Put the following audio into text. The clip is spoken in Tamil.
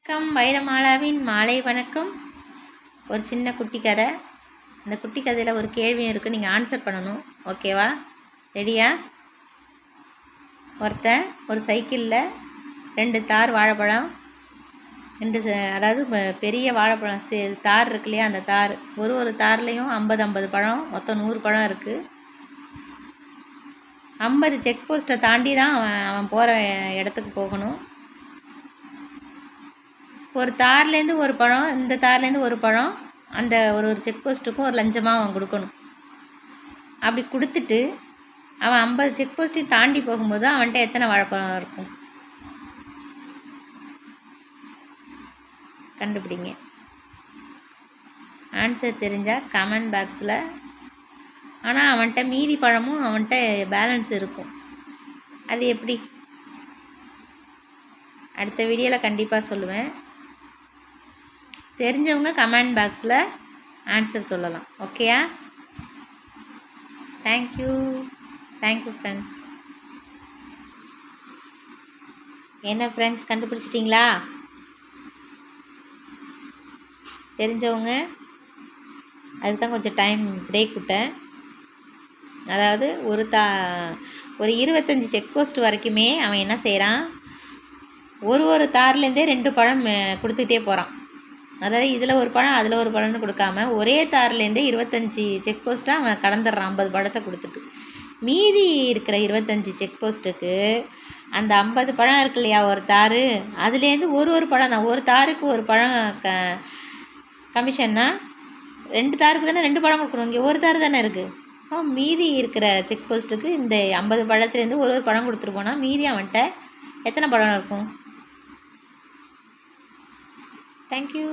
வைரமாலாவின் மாலை வணக்கம். ஒரு சின்ன குட்டி கதை. இந்த குட்டி கதையில் ஒரு கேள்வியும் இருக்குது, நீங்கள் ஆன்சர் பண்ணணும். ஓகேவா? ரெடியா? ஒருத்தன் ஒரு சைக்கிளில் 2 தார் வாழைப்பழம், அதாவது பெரிய வாழைப்பழம் தார் இருக்கு இல்லையா, அந்த தார் ஒரு தார்லேயும் 50 பழம், மொத்தம் 100 பழம் இருக்குது. 50 செக் போஸ்ட்டை தாண்டி தான் அவன் போகிற இடத்துக்கு போகணும். ஒரு தார்லேருந்து ஒரு பழம், இந்த தார்லேருந்து ஒரு பழம், அந்த ஒரு செக் போஸ்ட்டுக்கும் ஒரு லஞ்சமாக அவன் கொடுக்கணும். அப்படி கொடுத்துட்டு அவன் 50 செக் போஸ்ட்டையும் தாண்டி போகும்போது அவன்கிட்ட எத்தனை வாழைப்பழம் இருக்கும்? கண்டுபிடிங்க. ஆன்சர் தெரிஞ்சால் கமெண்ட் பாக்ஸில். ஆனால் அவன்கிட்ட மீதி பழமும் அவன்கிட்ட பேலன்ஸ் இருக்கும். அது எப்படி? அடுத்த வீடியோவில் கண்டிப்பாக சொல்லுவேன். தெரிஞ்சவங்க கமெண்ட் பாக்ஸில் ஆன்சர் சொல்லலாம். ஓகேயா? Thank you friends. என்ன ஃப்ரெண்ட்ஸ், கண்டுபிடிச்சிட்டிங்களா? தெரிஞ்சவங்க. அதுக்கு தான் கொஞ்சம் டைம் பிரேக் விட்டேன். அதாவது ஒரு 25 செக் போஸ்ட் வரைக்குமே அவன் என்ன செய்கிறான், ஒரு தார்லேருந்தே 2 பழம் கொடுத்துட்டே போகிறான். அதாவது இதில் ஒரு பழம் அதில் ஒரு பழம்னு கொடுக்காம ஒரே தார்லேருந்தே 25 செக் போஸ்ட்டாக அவன் கடந்துடுறான். 50 பழத்தை கொடுத்துட்டு மீதி இருக்கிற 25 செக் போஸ்ட்டுக்கு அந்த 50 பழம் இருக்கு இல்லையா, ஒரு தார், அதுலேருந்து ஒரு பழம் தான். ஒரு தாருக்கு ஒரு பழம் கமிஷன்னா 2 தாருக்கு தானே 2 பழம் கொடுக்கணும். இங்கே ஒரு தார் தானே இருக்குது. மீதி இருக்கிற செக் போஸ்ட்டுக்கு இந்த 50 பழத்துலேருந்து ஒரு பழம் கொடுத்துட்டு போனால் மீதி அவன்கிட்ட எத்தனை பழம் இருக்கும்? தேங்க்யூ.